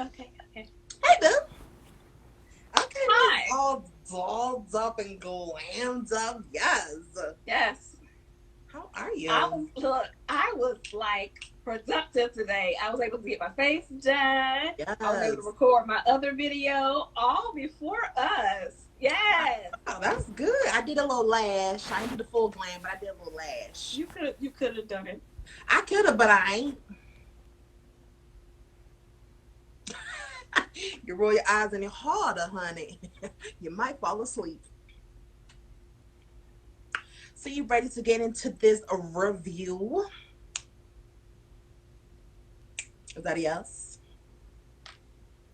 Okay. Hey, boo. Okay, Hi. all dolled up and glammed up. Yes. Yes. How are you? I was like productive today. I was able to get my face done. Yes. I was able to record my other video all before us. Yes. Oh, that's good. I did a little lash. I didn't do the full glam, but I did a little lash. You could have done it. I could have, but I ain't. You roll your eyes any harder, honey. You might fall asleep. So you ready to get into this review? Is that a yes?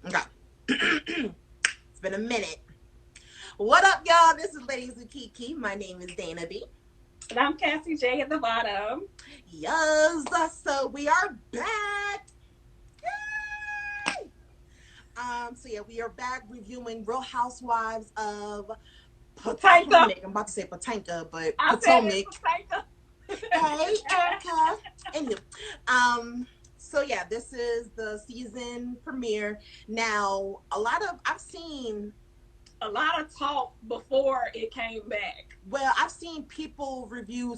Okay. It's been a minute. What up, y'all? This is Ladies with KeKe. My name is Dana B. And I'm Cassie J at the bottom. Yes, so we are back. Yay! So yeah, we are back reviewing Real Housewives of Potomac. I'm about to say Potomac, but Potomac. Hey, Erica. Anyway, so yeah, this is the season premiere. Now, I've seen a lot of talk before it came back. Well, I've seen people review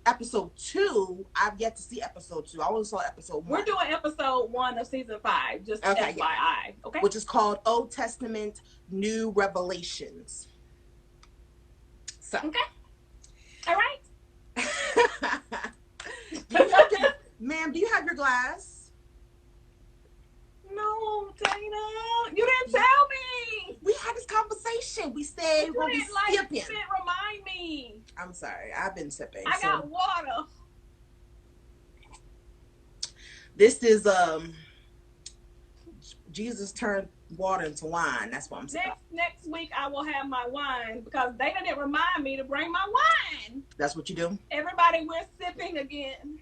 episode 2. I've yet to see episode 2. I only saw episode 1. We're doing episode 1 of season 5, just FYI. Yeah. Okay. Which is called Old Testament New Revelations. So. Okay. All right. Ma'am, do you have your glass? No, Dana. You didn't tell me. We had this conversation. We said we'll be sipping. You didn't remind me. I'm sorry. I've been sipping. I got water. This is Jesus turned water into wine. That's what I'm saying. Next week I will have my wine because Dana didn't remind me to bring my wine. That's what you do? Everybody, we're sipping again.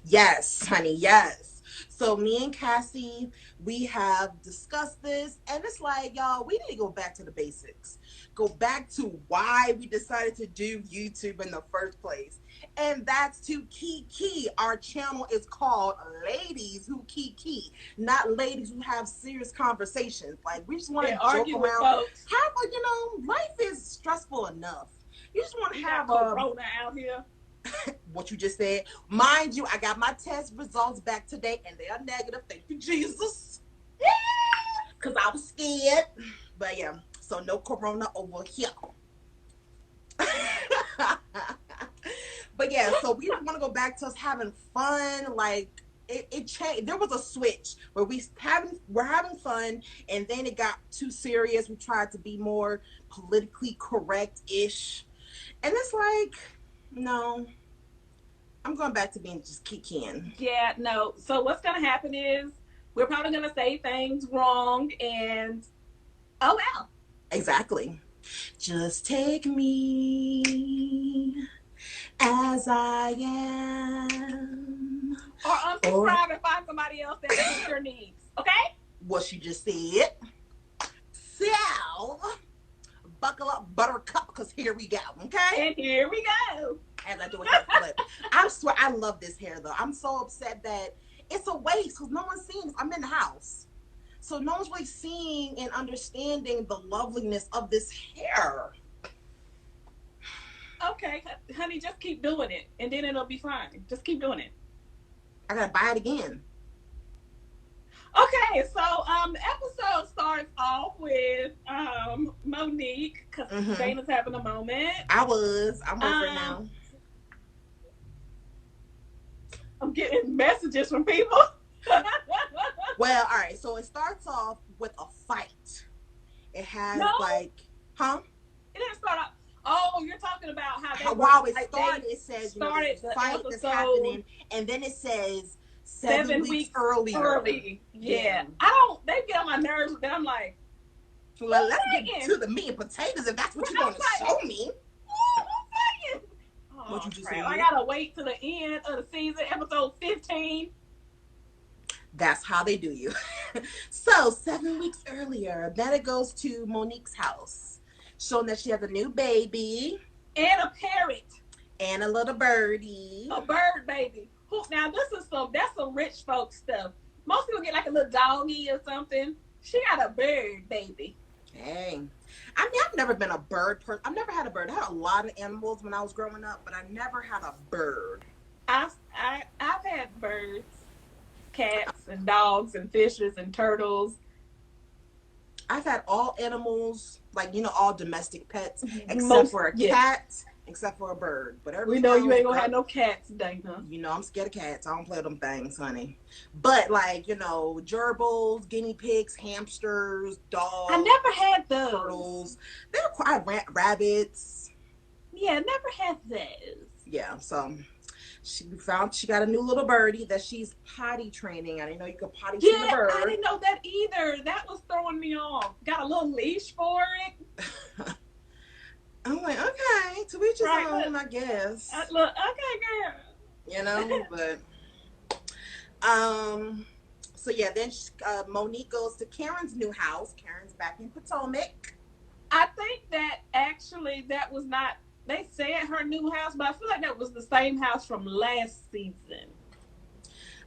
Yes, honey, yes. So me and Cassie, we have discussed this, and it's like, y'all, we need to go back to the basics. Go back to why we decided to do YouTube in the first place. And that's to KeKe. Our channel is called Ladies Who KeKe, not ladies who have serious conversations. Like, we just want to joke around. Life is stressful enough. You just want to have a corona out here. What you just said. Mind you, I got my test results back today and they are negative. Thank you, Jesus. Yeah. Because I was scared. But yeah, so no corona over here. But yeah, so we want to go back to us having fun. Like, it changed. There was a switch where we're having fun, and then it got too serious. We tried to be more politically correct-ish. And it's like, no, I'm going back to being just KeKe. Yeah, no. So what's going to happen is we're probably going to say things wrong and oh well. Exactly. Just take me as I am. Or unsubscribe and find somebody else that meets your needs. Okay? What she just said. So, buckle up, buttercup, because here we go, okay? And here we go. As I do a hair flip. I swear, I love this hair, though. I'm so upset that it's a waste, because no one's seeing this. I'm in the house. So no one's really seeing and understanding the loveliness of this hair. Okay, honey, just keep doing it, and then it'll be fine. Just keep doing it. I gotta buy it again. Okay, so the episode starts off with Monique, because Dana's having a moment. I'm over it now. I'm getting messages from people. Well, all right, so it starts off with a fight. It has It didn't start off. Oh, you're talking about how it started. It says there's a fight that's happening, and then it says 7 weeks earlier. Yeah. They get on my nerves, but I'm like, well, let's get to the meat and potatoes if that's what you're going to show me. What you just said? I gotta wait to the end of the season, episode 15. That's how they do you. So 7 weeks earlier, then it goes to Monique's house, showing that she has a new baby and a parrot and a little birdie, a bird baby. Now that's some rich folk stuff. Most people get like a little doggy or something. She got a bird, baby. Hey. I mean, I've never been a bird person. I've never had a bird. I had a lot of animals when I was growing up, but I never had a bird. I've had birds, cats, and dogs, and fishes, and turtles. I've had all animals, like, all domestic pets, except for a cat, except for a bird. But we know you ain't gonna have no cats, Dana. I'm scared of cats. I don't play with them things, honey. But, like, gerbils, guinea pigs, hamsters, dogs. I never had those. Turtles. They were quite rabbits. Yeah, never had those. Yeah, so she got a new little birdie that she's potty training. I didn't know you could potty train a bird. I didn't know that either. That was throwing me off. Got a little leash for it. I'm like, okay, to each his own, I guess. Look, okay, girl. But so yeah, then Monique goes to Karen's new house. Karen's back in Potomac. I think that actually that was not. They said her new house, but I feel like that was the same house from last season.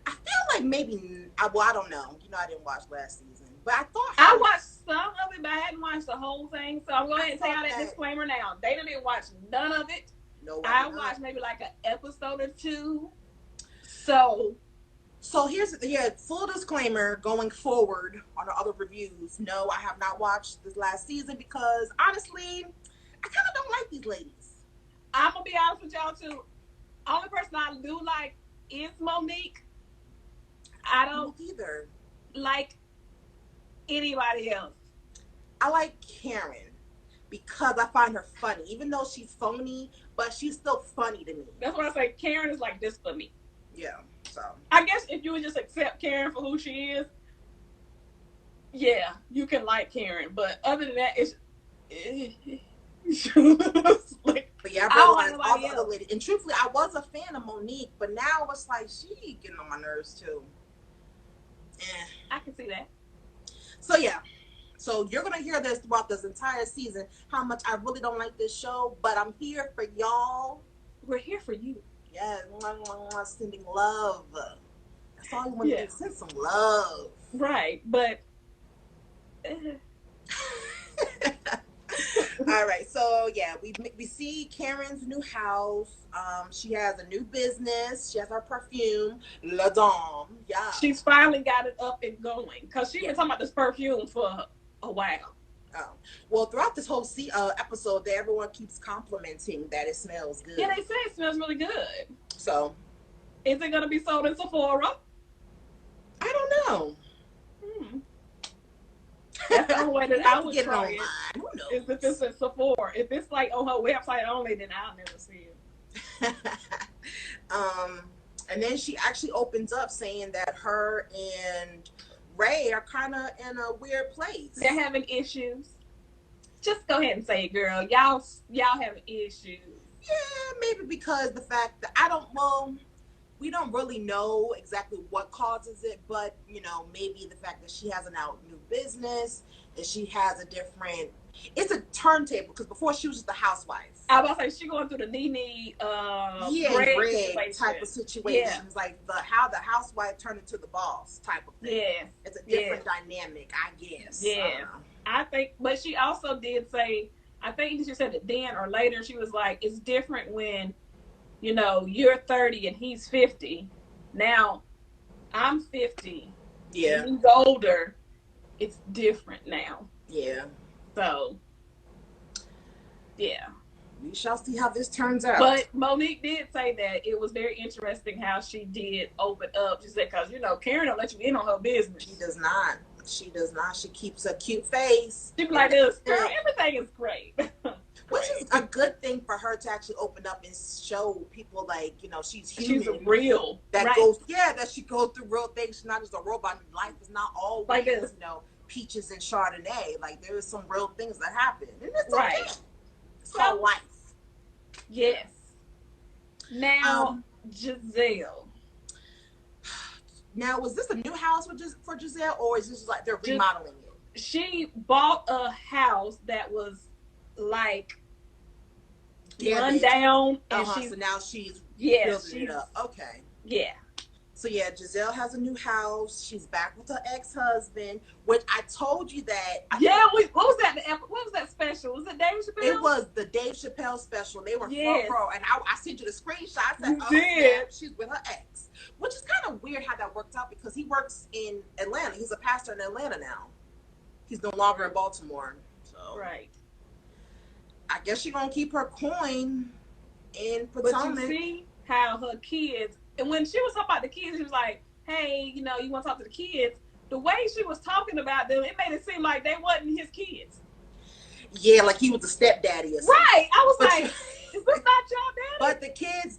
I feel like maybe, I don't know. I didn't watch last season. But I thought I watched some of it, but I hadn't watched the whole thing. So I'm going to ahead and take out that disclaimer now. Dana didn't watch none of it. No, I watched maybe like an episode or two. So here's full disclaimer going forward on the other reviews. No, I have not watched this last season because honestly, I kind of don't like these ladies. I'm gonna be honest with y'all too. Only person I do like is Monique. I don't either like anybody else. I like Karen because I find her funny, even though she's phony, but she's still funny to me. That's what I say. Karen is like this for me. Yeah. So I guess if you would just accept Karen for who she is, yeah, you can like Karen. But other than that, it's like, but yeah, I realized all the other ladies. And truthfully, I was a fan of Monique, but now it's like she getting on my nerves too. I can see that. So yeah. So you're gonna hear this throughout this entire season, how much I really don't like this show, but I'm here for y'all. We're here for you. Yeah, sending love. That's all you want to do. Send some love. Right, but all right, so yeah, we see Karen's new house. She has a new business. She has her perfume, La Dame. Yeah, she's finally got it up and going because she's been talking about this perfume for a while. Oh, well, throughout this whole episode, everyone keeps complimenting that it smells good. Yeah, they say it smells really good. So, is it going to be sold in Sephora? I don't know. That's the only way that I would get try it. Who knows? Is if it's in Sephora. If it's like on her website only, then I'll never see it. And then she actually opens up saying that her and Ray are kind of in a weird place. They're having issues. Just go ahead and say it, girl. Y'all having issues. Yeah, maybe because the fact that we don't really know exactly what causes it, but maybe the fact that she has a new business and she has it's a turntable because before she was just a housewife. I was about to say she going through the Nene Greg type of situation. Yeah. It's like how the housewife turned into the boss type of thing. Yeah. It's a different dynamic, I guess. Yeah. I think, but she also did say, I think she said it then or later, she was like, it's different when, you're 30 and he's 50. Now, I'm 50. Yeah. And he's older. It's different now. Yeah. So, yeah. We shall see how this turns out. But Monique did say that it was very interesting how she did open up. She said, because, Karen don't let you in on her business. She does not. She does not. She keeps a cute face. She be like this, girl, everything is great. Which is a good thing for her to actually open up and show people like, she's human. She's real. That she goes through real things. She's not just a robot. Life is not always, like this. peaches and Chardonnay. Like there is some real things that happen. And it's right. Okay. It's called life. Yes. Now, Giselle. Now, was this a new house for Giselle, or is this like they're remodeling it? She bought a house that was like run down, and so now she's building it up. Okay. Yeah. So yeah, Giselle has a new house. She's back with her ex-husband, which I told you that. What was that? What was that special? Was it Dave Chappelle? It was the Dave Chappelle special. They were front row, and I sent you the screenshot. I said, You "Oh, did. yeah, she's with her ex," which is kind of weird how that worked out because he works in Atlanta. He's a pastor in Atlanta now. He's no longer in Baltimore. So right. I guess she's gonna keep her coin in Potomac. But you see how her kids, and when she was talking about the kids, she was like, hey, you know, you want to talk to the kids. The way she was talking about them, it made it seem like they wasn't his kids. Yeah, like he was a stepdaddy or something. Right. I was like, is this not your daddy? But the kids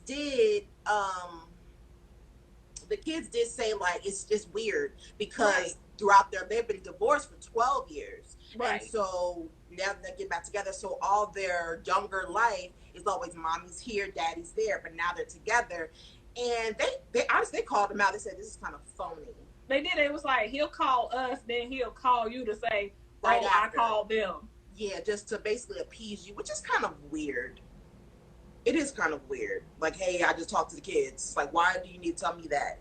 did say like it's weird because throughout they've been divorced for 12 years. Right. And so now they get back together. So all their younger life is always mommy's here, daddy's there, but now they're together. And they honestly called him out. They said this is kind of phony. They did. It was like he'll call us, then he'll call you to say, right after. I called them. Yeah, just to basically appease you, which is kind of weird. It is kind of weird. Like, hey, I just talked to the kids. Like, why do you need to tell me that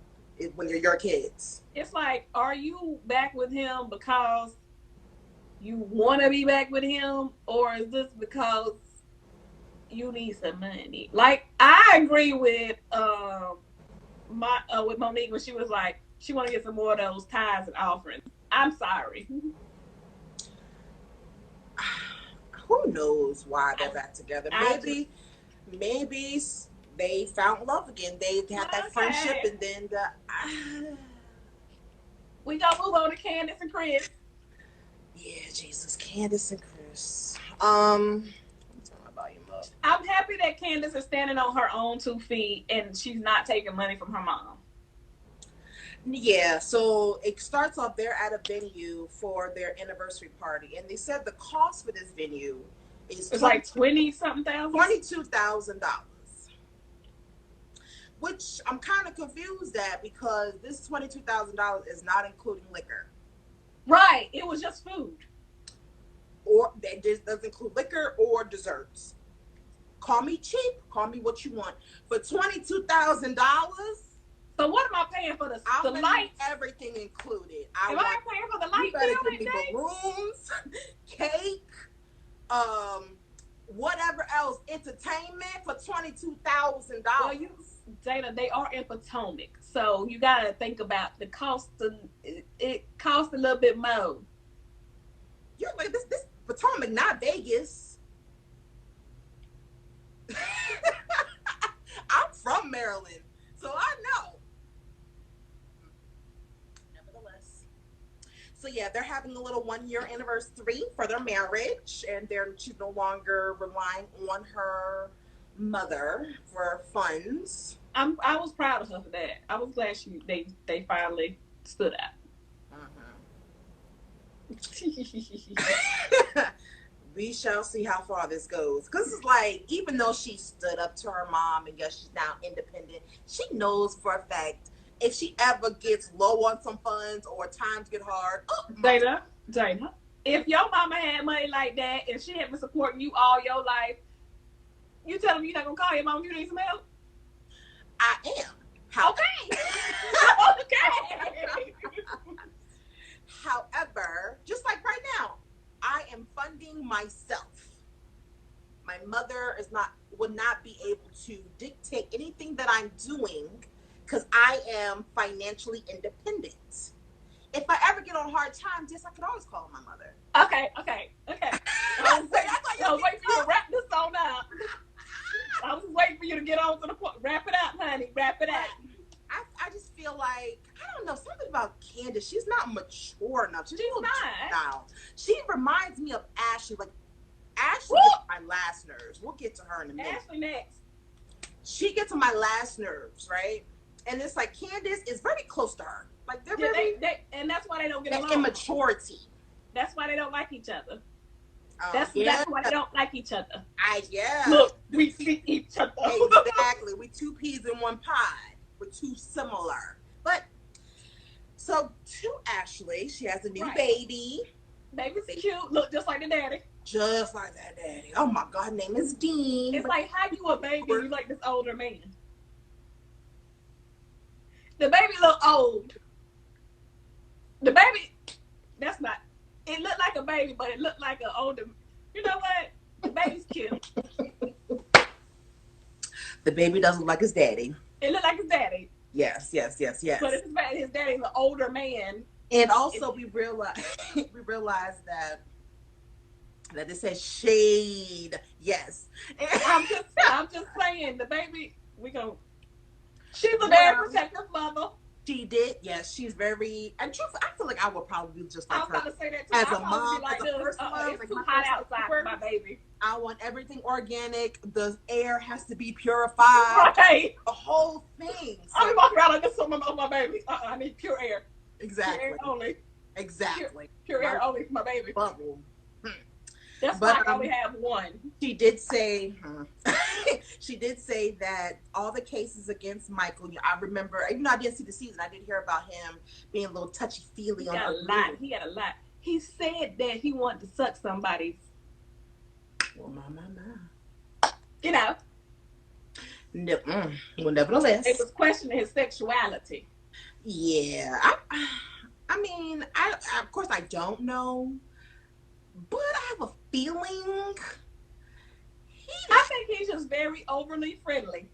when they're your kids? It's like, are you back with him because you want to be back with him, or is this because you need some money? Like, I agree with with Monique when she was like, she want to get some more of those tithes and offerings. I'm sorry. Who knows why they're back together? Maybe they found love again. They had that friendship, and then we gonna move on to Candace and Chris. Yeah, Jesus, Candace and Chris. Let me turn my volume up. I'm happy that Candace is standing on her own 2 feet and she's not taking money from her mom. Yeah, so it starts off, they're at a venue for their anniversary party, and they said the cost for this venue is like $20,000. $22,000. Which I'm kind of confused at because this $22,000 is not including liquor. Right, it was just food. Or that just doesn't include liquor or desserts. Call me cheap, call me what you want. For $22,000. So what am I paying for the lights? Everything included. Am I paying for the light bill? You better give me balloons, cake, whatever else, entertainment for $22,000. Well, Dana, they are in Potomac, so you gotta think about the cost. It costs a little bit more. You're like this Potomac, not Vegas. I'm from Maryland, so I know. Nevertheless, so yeah, they're having a little 1-year anniversary for their marriage, and she's no longer relying on her mother for funds. I was proud of her for that. I was glad they finally stood out. We shall see how far this goes. Because it's like, even though she stood up to her mom and yes, she's now independent, she knows for a fact if she ever gets low on some funds or times get hard. Dana, if your mama had money like that and she had been supporting you all your life, you tell them you're not going to call your mom if you need some help? I am. Okay. Okay. However, just like right now, I am funding myself. My mother would not be able to dictate anything that I'm doing because I am financially independent. If I ever get on hard times, yes, I could always call my mother. Okay. I was waiting for you to wrap this on up. I was waiting for you to get on to the point. Wrap it up, honey. Wrap it up. I just feel like, I don't know, something about Candace. She's not mature enough. She's not. Now. She reminds me of Ashley. Like, Ashley gets on my last nerves. We'll get to her in a minute. Ashley next. She gets on my last nerves, right? And it's like Candace is very close to her. Like, they're and that's why they don't get along. Immaturity. That's why they don't like each other. That's why they don't like each other. Look, we see each other. Exactly. We 2 peas in 1 pod. We're too similar. But so to Ashley, she has a new baby. Baby's cute. Look just like the daddy. Just like that daddy. Oh my God, name is Dean. It's like, how you a baby and you like this older man? The baby look old. The baby, that's not. It looked like a baby, but it looked like an older. You know what? The baby's cute. The baby doesn't look like his daddy. It looked like his daddy. Yes, yes, yes, yes. But his daddy's an older man. And also, we realize that it says shade. Yes. I'm just saying, the baby. She's a very protective mother. She did, yes. She's very, and truth, I feel like I would probably be just like her. I was about to say that too. As a mom, like, as a first love, it's like too hot outside for my baby. I want everything organic. The air has to be purified. Right. The whole thing. So, I'm walking around like this on my baby. I need pure air. Exactly. Pure air only. Exactly. Pure air only for my baby. Bubble. That's why I only have one. She did say, she did say that all the cases against Michael, I remember, even though I didn't see the season, I did hear about him being a little touchy-feely on her. He had a lot. He said that he wanted to suck somebody's. Well, my. You know. No, well, nevertheless. It was questioning his sexuality. Yeah. I mean, of course I don't know, but I have a feeling. I think he's just very overly friendly.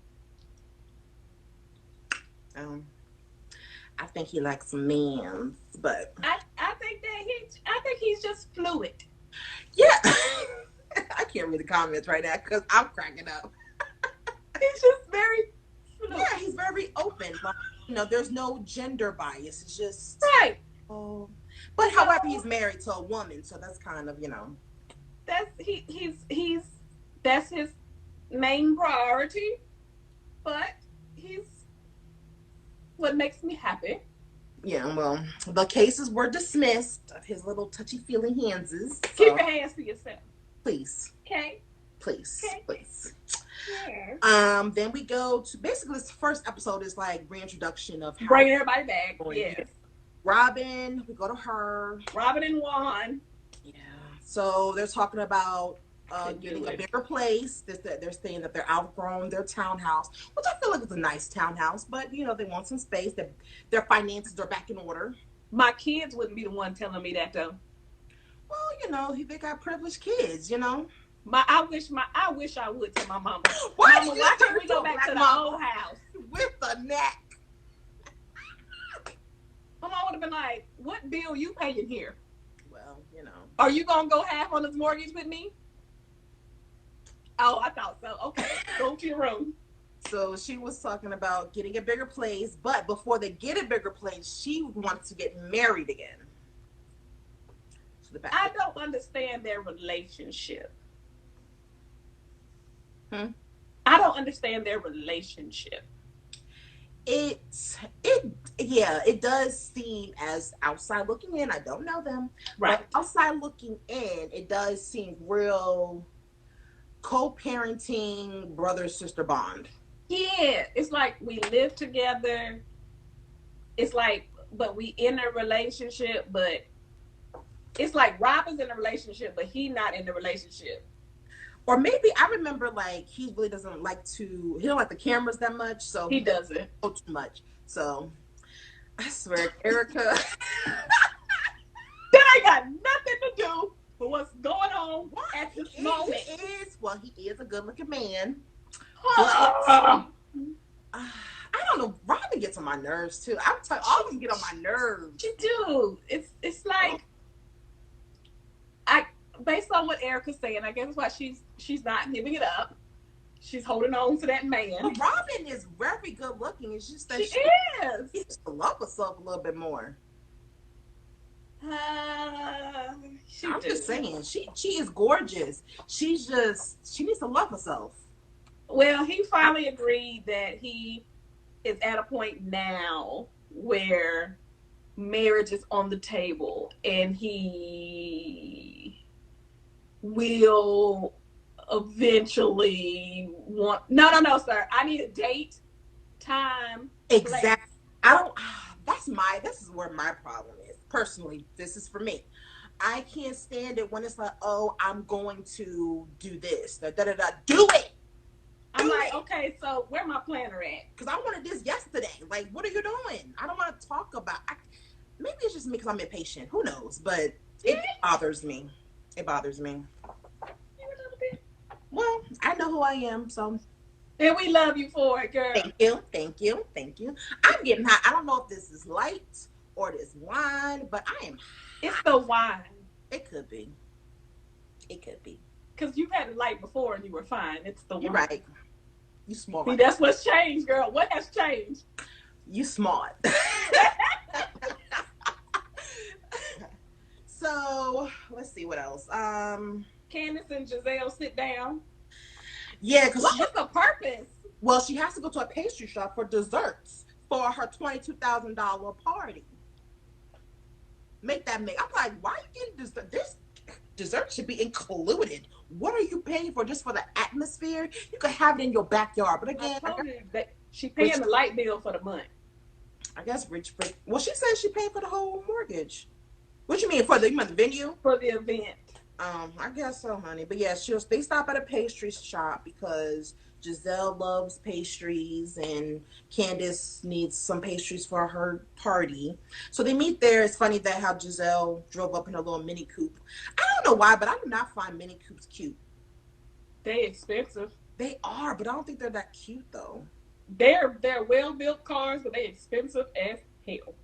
I think he likes men, but I think he's just fluid. Yeah. I can't read the comments right now because I'm cracking up. He's just very fluid. Yeah, he's very open. Like, there's no gender bias. It's just right. Oh, but however, he's married to a woman, so that's kind of that's his main priority. But he's what makes me happy. Yeah, well, the cases were dismissed of his little touchy-feely handses. So. Keep your hands to yourself. Please. Okay. Please. Okay. Please. Yeah. Then we go to basically this first episode is like reintroduction of bringing everybody back. Yes. Robin, we go to her. Robin and Juan. Yeah. So they're talking about getting a bigger place. They're saying that they're outgrown their townhouse, which I feel like is a nice townhouse, but they want some space. Their finances are back in order. My kids wouldn't be the one telling me that though. Well, they got privileged kids, I wish I would tell my mama. Why can't we go back to the old house with the neck? My mom would have been like, "What bill you paying here?" Well, Are you gonna go half on this mortgage with me? Oh, I thought so. Okay, go to your room. So she was talking about getting a bigger place, but before they get a bigger place, she wants to get married again. I don't understand their relationship. I don't understand their relationship. It does seem, as outside looking in, I don't know them, right? But outside looking in, it does seem real co-parenting brother-sister bond. Yeah, it's like we live together. It's like, but we in a relationship, but it's like Rob is in a relationship, but he not in the relationship. Or maybe I remember like he really doesn't like he don't like the cameras that much, so he doesn't go too much. So I swear, Erica, that ain't got nothing to do with what's going on at this moment. He is a good-looking man. I don't know. Robin gets on my nerves too. I'm telling you, all of them get on my nerves. She do. It's like based on what Erica's saying, I guess why she's not giving it up. She's holding on to that man. But Robin is very good looking. It's just that she is. She needs to love herself a little bit more. I'm just saying, she is gorgeous. She needs to love herself. Well, he finally agreed that he is at a point now where marriage is on the table, and he will eventually want. No, sir. I need a date, time, exactly. place. I don't. This is where my problem is. Personally, this is for me. I can't stand it when it's like, oh, I'm going to do this. Do it. I'm like, okay, so where my planner at? Because I wanted this yesterday. Like, what are you doing? I don't want to talk about. Maybe it's just me because I'm impatient. Who knows? But it bothers me. It bothers me. Well, I know who I am, so. And we love you for it, girl. Thank you, thank you, thank you. I'm getting hot. I don't know if this is light or this wine, but I am hot. It's the wine. It could be. It could be. Because you've had it light before and you were fine. It's the wine. You're right. You smart. See, that's what's changed, girl. What has changed? You smart. So let's see what else. Candace and Giselle sit down. Yeah, because what was the purpose? Well, she has to go to a pastry shop for desserts for her $22,000 party. I'm like, why are you getting dessert? This dessert should be included. What are you paying for just for the atmosphere? You could have it in your backyard. But again, I told you that she paying the light bill for the month. I guess rich. Well, she said she paid for the whole mortgage. What you mean for the venue? For the event. I guess so, honey. But yeah, they stop at a pastry shop because Giselle loves pastries and Candace needs some pastries for her party. So they meet there. It's funny that how Giselle drove up in a little mini coupe. I don't know why, but I do not find mini coupes cute. They expensive. They are, but I don't think they're that cute though. They're well-built cars, but they expensive as hell.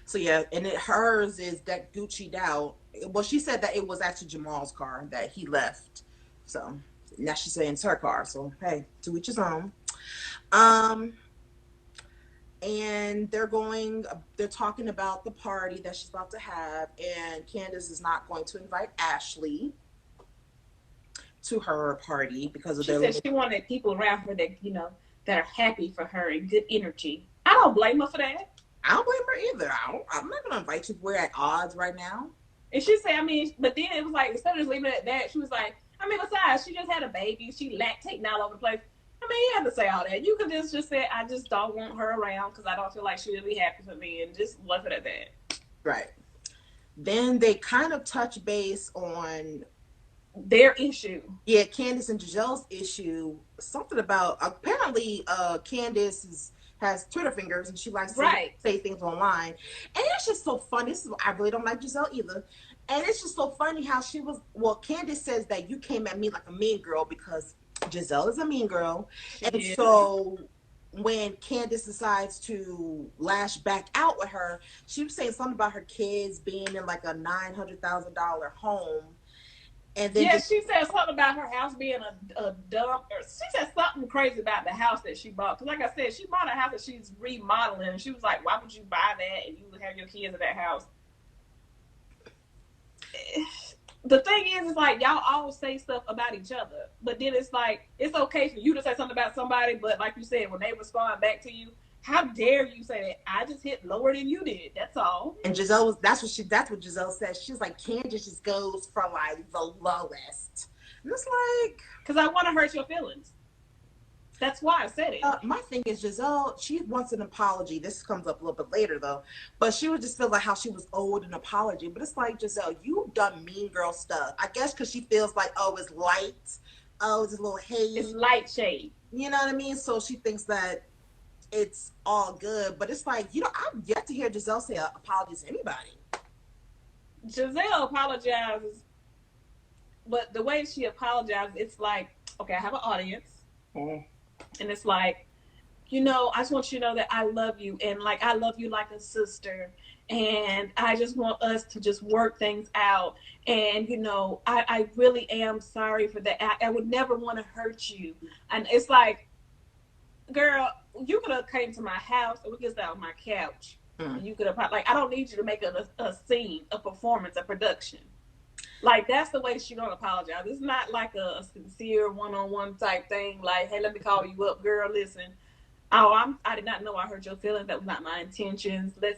So yeah, and hers is that Gucci'd out. Well, she said that it was actually Jamal's car that he left. So now she's saying it's her car. So hey, to each his own. And they're talking about the party that she's about to have, and Candace is not going to invite Ashley to her party because of she said she wanted people around her that that are happy for her and good energy. I don't blame her for that. I don't blame her either. I'm not going to invite you if we're at odds right now. And she said, but then it was like, instead of just leaving it at that, she was like, besides, she just had a baby. She lactating all over the place. You have to say all that. You could just say, I just don't want her around because I don't feel like she'll be happy for me, and just left it at that. Right. Then they kind of touch base on their issue. Yeah, Candace and Giselle's issue. Something about, apparently Candace has Twitter fingers and she likes to say things online. And it's just so funny. I really don't like Giselle either. And it's just so funny how Candace says that you came at me like a mean girl because Giselle is a mean girl. So when Candace decides to lash back out with her, she was saying something about her kids being in like a $900,000 home. And then she said something about her house being a dump. Or she said something crazy about the house that she bought. Because like I said, she bought a house that she's remodeling. And she was like, why would you buy that and you would have your kids in that house? The thing is like, y'all all say stuff about each other. But then it's like, it's okay for you to say something about somebody. But like you said, when they respond back to you, how dare you say that? I just hit lower than you did. That's all. And Giselle that's what Giselle says. She's like, Candace just goes for like the lowest. And it's like, because I want to hurt your feelings. That's why I said it. My thing is Giselle, she wants an apology. This comes up a little bit later though. But she would just feel like how she was owed an apology. But it's like, Giselle, you've done mean girl stuff. I guess because she feels like, it's light. Oh, it's a little haze. It's light shade. You know what I mean? So she thinks that it's all good, but it's like, I've yet to hear Giselle say apologies to anybody. Giselle apologizes, but the way she apologizes, it's like, okay, I have an audience, and it's like, I just want you to know that I love you, and like I love you like a sister, and I just want us to just work things out, and I really am sorry for that. I would never want to hurt you, and it's like, girl, you could have came to my house and we could sat on my couch. And you could have I don't need you to make a scene, a performance, a production. Like that's the way she gonna apologize. It's not like a sincere one-on-one type thing. Like, hey, let me call you up, girl. Listen, I did not know I hurt your feelings. That was not my intentions. I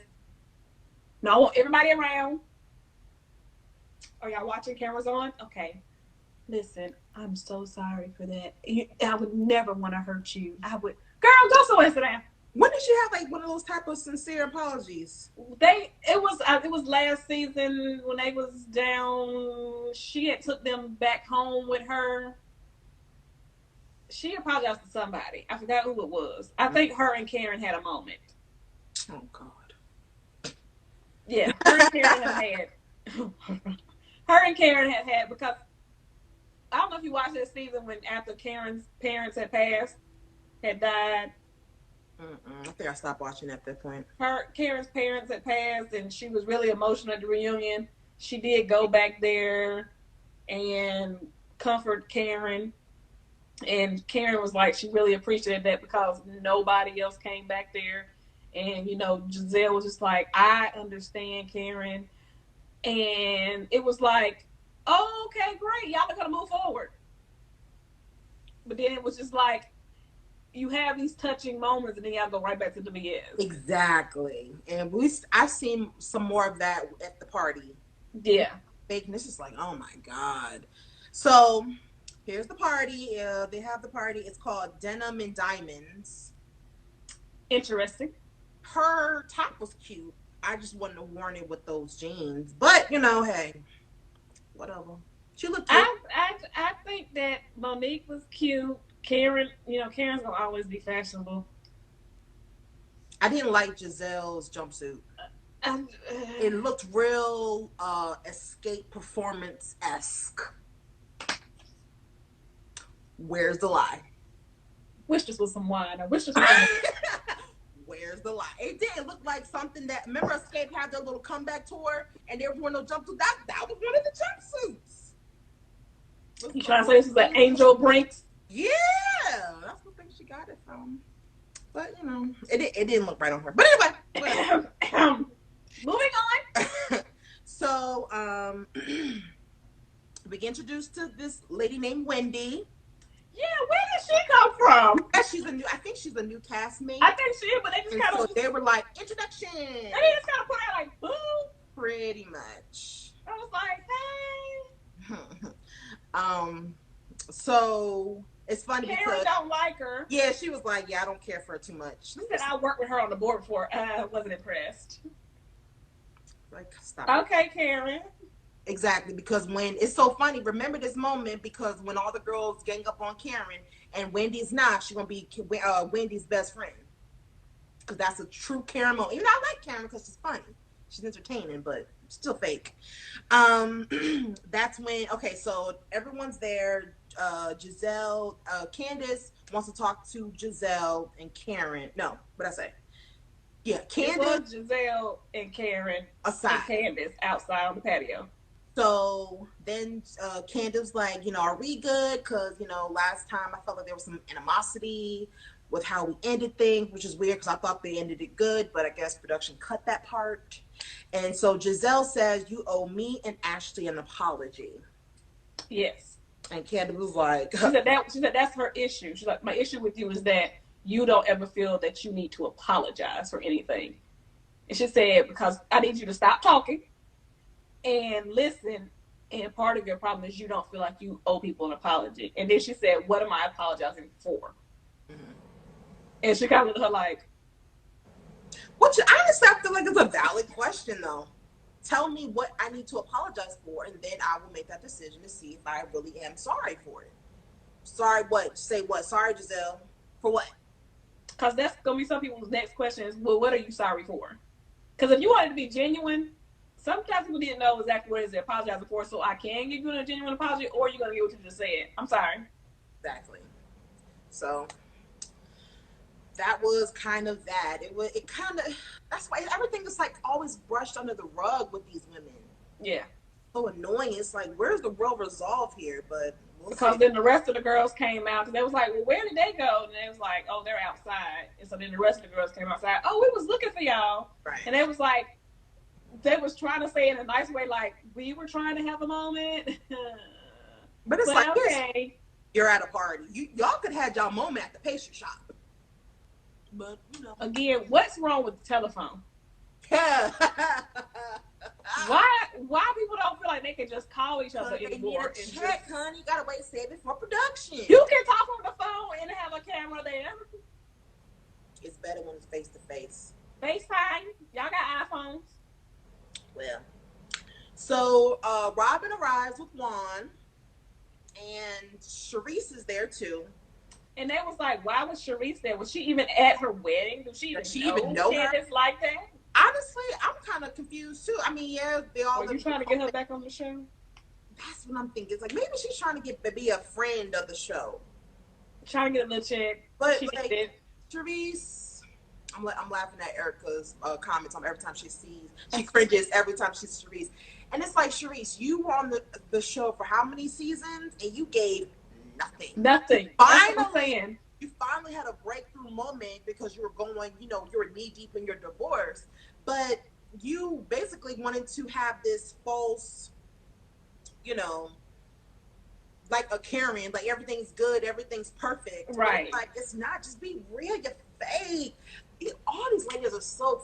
want everybody around. Are y'all watching? Cameras on? Okay. Listen, I'm so sorry for that. I would never want to hurt you. Girl, go somewhere and sit down. When did she have like one of those type of sincere apologies? It was last season when they was down. She had took them back home with her. she apologized to somebody. I forgot who it was. I think her and Karen had a moment. Oh God. Yeah, her and Karen have had. Her and Karen had because I don't know if you watched that season when after Karen's parents had died. I think I stopped watching at that point. Karen's parents had passed, and she was really emotional at the reunion. She did go back there and comfort Karen, and Karen was like she really appreciated that because nobody else came back there. And Giselle was just like, I understand, Karen. And it was like, oh, okay, great, y'all are gonna move forward. But then it was just like, you have these touching moments, and then y'all go right back to the BS. Exactly, and I've seen some more of that at the party. Yeah, Fakeness is like, oh my God. So here's the party. They have the party. It's called Denim and Diamonds. interesting. Her top was cute. I just wasn't have worn it with those jeans, but hey, whatever. She looked cute. I think that Monique was cute. Karen, Karen's gonna always be fashionable. I didn't like Giselle's jumpsuit. It looked real escape performance-esque. Where's the lie? Wish this was some wine. I wish this was some Where's the lie? It didn't look like something that, remember Escape had their little comeback tour and there was one of those jumpsuits? That was one of the jumpsuits. You trying to say this is an Angel Brinks? Yeah, that's the thing she got it from. But it didn't look right on her. But anyway, moving on. So we get introduced to this lady named Wendy. Yeah, where did she come from? I think she's a new castmate. I think she is, but they just kind of. So they were like, introduction. They just kind of put her like, boom. Pretty much. I was like, hey. So it's funny Karen because don't like her. Yeah, she was like, yeah, I don't care for her too much. She said I worked with her on the board before. I wasn't impressed. Like, stop. Okay, Karen. Exactly, because when it's so funny, remember this moment, because when all the girls gang up on Karen and Wendy's not, she's gonna be Wendy's best friend, because that's a true Karen moment. Even though I like Karen because she's funny, she's entertaining, but still fake. That's when, okay, so everyone's there. Giselle, Candace wants to talk to Giselle and Karen. No, what'd I say? Yeah, Candace, Giselle and Karen aside, and Candace outside on the patio. So then Candace like, are we good? Because, last time I felt like there was some animosity with how we ended things, which is weird because I thought they ended it good, but I guess production cut that part. And so Giselle says, you owe me and Ashley an apology. Yes. And Candace was like... She said that's her issue. She's like, my issue with you is that you don't ever feel that you need to apologize for anything. And she said, because I need you to stop talking and listen, and part of your problem is you don't feel like you owe people an apology. And then she said, what am I apologizing for? Mm-hmm. And she kind of looked at her like, which honestly I feel like it's a valid question though. Tell me what I need to apologize for, and then I will make that decision to see if I really am sorry for it. Sorry what? Say what? Sorry, Giselle. For what? Because that's going to be some people's next question is, well, what are you sorry for? Because if you wanted to be genuine, sometimes people didn't know exactly what it is they're apologizing for, so I can give you a genuine apology, or you're going to get what you just said. I'm sorry. Exactly. So that was kind of that. It kind of, that's why everything is like always brushed under the rug with these women. Yeah. So annoying. It's like, where's the real resolve here? But because then the rest of the girls came out, because they was like, well, where did they go? And they was like, oh, they're outside. And so then the rest of the girls came outside. Oh, we was looking for y'all. Right. And they was like, they was trying to say it in a nice way, like, we were trying to have a moment. But it's like, okay. You're at a party. Y'all could have y'all moment at the pastry shop. But, Again, what's wrong with the telephone? Yeah. Why people don't feel like they can just call each other anymore? They need a check, honey. You gotta wait, save it for production. You can talk on the phone and have a camera there. It's better when it's face to face. FaceTime. Y'all got iPhones. Well, so Robin arrives with Juan, and Sharice is there too. And they was like, why was Sharice there? Was she even at her wedding? Did she even know her? Candace like that? Honestly, I'm kind of confused too. I mean, yeah, they all. Are you trying to get her back on the show? That's what I'm thinking. It's like maybe she's trying to be a friend of the show. Trying to get a little check. But like, Sharice, I'm laughing at Erica's comments on every time she cringes every time she sees Sharice. And it's like, Sharice, you were on the show for how many seasons? And you gave nothing. Nothing. You finally had a breakthrough moment because you were going, you were knee deep in your divorce. But you basically wanted to have this false, like a Karen, like everything's good, everything's perfect. Right. It's like, it's not. Just be real. You're fake. All these ladies are so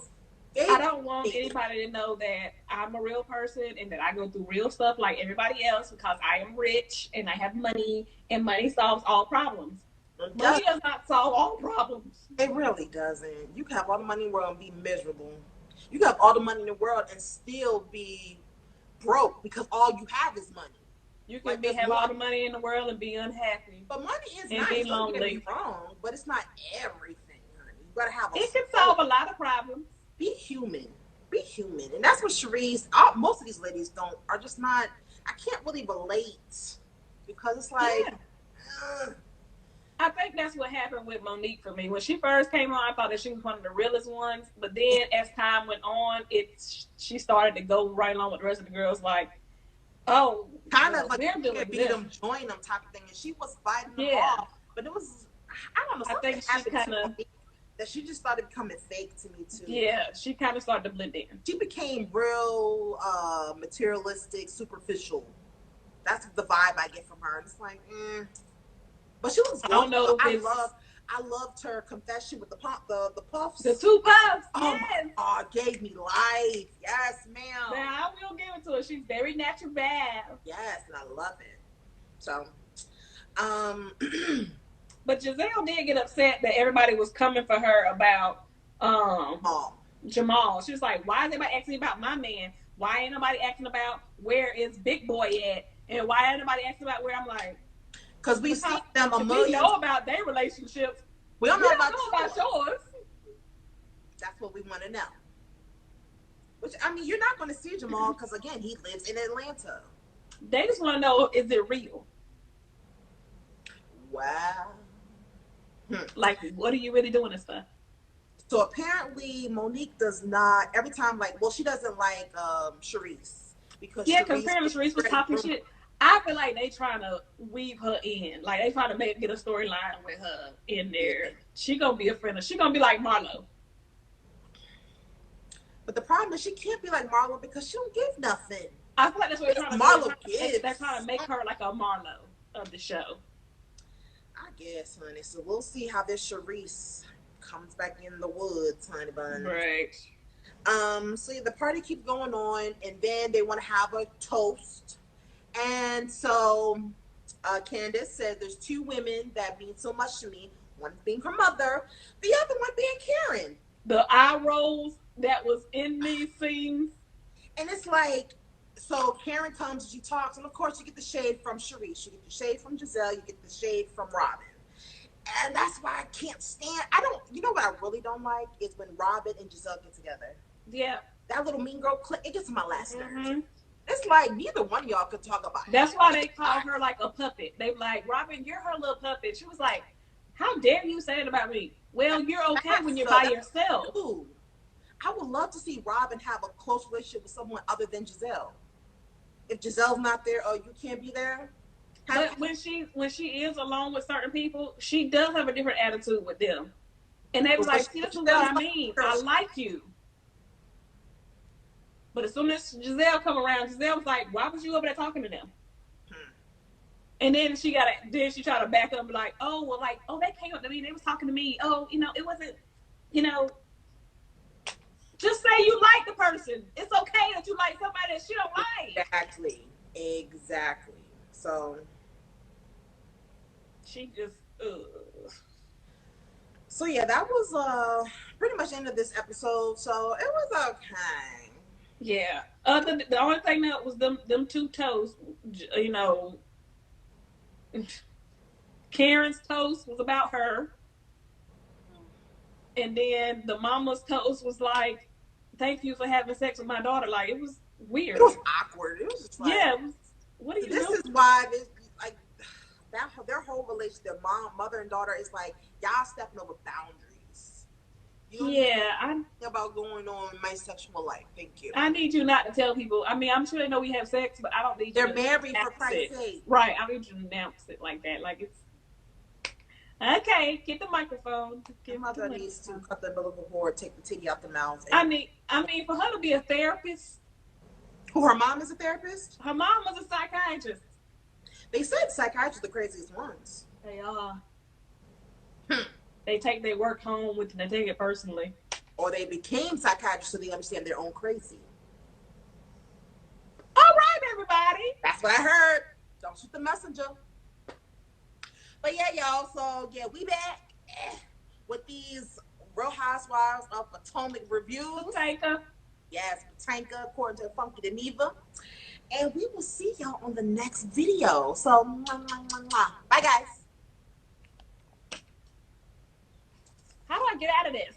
fake. I don't want anybody to know that I'm a real person and that I go through real stuff like everybody else because I am rich and I have money and money solves all problems. Money does not solve all problems. It really doesn't. You can have all the money in the world and be miserable. You can have all the money in the world and still be broke because all you have is money. You can have all the money in the world and be unhappy. But money is nice. Be lonely. Don't get me wrong, but it's not everything, honey. You gotta have. It can solve a lot of problems. Be human. Be human, and that's what Sharice. Most of these ladies are just not. I can't really relate because it's like. Yeah. I think that's what happened with Monique for me. When she first came on, I thought that she was one of the realest ones. But then as time went on, she started to go right along with the rest of the girls. Like, oh, kind of like beat them, join them type of thing. And she was fighting them off. But it was, I don't know. I think she kind of that she just started becoming fake to me too. Yeah, she kind of started to blend in. She became real materialistic, superficial. That's the vibe I get from her. It's like, But she was. I don't know. I loved her confession with the puffs. The 2 puffs. Oh, yes. Oh, gave me life. Yes, ma'am. Now I will give it to her. She's very natural bad. Yes, and I love it. So, but Giselle did get upset that everybody was coming for her about Jamal. She was like, "Why is everybody asking about my man? Why ain't nobody asking about where is Big Boy at? And why ain't nobody asking about where?" I'm like, because we see them a million. We know about their relationships. We don't know about yours. That's what we want to know. Which, I mean, you're not going to see Jamal because, again, he lives in Atlanta. They just want to know, is it real? Wow. Like, what are you really doing this for? So apparently Monique does not, every time, she doesn't like Sharice. Because apparently Sharice was talking shit. I feel like they trying to weave her in. Like, they trying to get a storyline with her in there. She gonna be a friend. She gonna be like Marlo. But the problem is she can't be like Marlo because she don't give nothing. I feel like that's what they're trying to do. They're trying to make her like a Marlo of the show. I guess, honey. So we'll see how this Sharice comes back in the woods, honey bun. Right. So the party keeps going on, and then they want to have a toast. And so Candace said there's 2 women that mean so much to me. One being her mother, the other one being Karen. The eye rolls that was in these scenes. And it's like, so Karen comes, she talks, and of course you get the shade from Sharice. You get the shade from Giselle. You get the shade from Robin. And that's why I can't stand, you know what I really don't like is when Robin and Giselle get together. Yeah. That little mean girl clique, it gets on my last nerve. It's like neither one of y'all could talk about it. That's why they call her like a puppet. They like, Robin, you're her little puppet. She was like, how dare you say it about me? Well, you're okay when you're by yourself. Ooh. I would love to see Robin have a close relationship with someone other than Giselle. If Giselle's not there, you can't be there. But when she is alone with certain people, she does have a different attitude with them. And they was like, this is what I mean. I like you. But as soon as Giselle come around, Giselle was like, why was you over there talking to them? And then she tried to back up and be like, they came up to me, they was talking to me. Oh, it wasn't, just say you like the person. It's okay that you like somebody that she don't like. Exactly. So she just So yeah, that was pretty much the end of this episode. So it was okay. Yeah. The only thing that was them 2 toes, Karen's toast was about her. And then the mama's toast was like, thank you for having sex with my daughter. Like, it was weird. It was awkward. It was just like, yeah. What are you this doing? is why this, like, that their whole relationship, their mother and daughter, is like, y'all stepping over boundaries. You yeah, I'm about going on my sexual life. Thank you. I need you not to tell people. I mean, I'm sure they know we have sex, but I don't need They're you to married for Christ's sake. Right. I need you to announce it like that. Like, it's okay. Get the microphone. Your mother needs to cut the umbilical cord, take the titty out the mouth. I mean, for her to be a therapist. Who, her mom is a therapist? Her mom was a psychiatrist. They said psychiatrists are the craziest ones. They are. They take their work home with them. They take it personally. Or they became psychiatrists so they understand their own crazy. All right, everybody. That's what I heard. Don't shoot the messenger. But yeah, y'all. So yeah, we back with these Real Housewives of Potomac reviews. Potomac. Yes, Potomac, according to Funky Deneva. And we will see y'all on the next video. So, bye, guys. How do I get out of this?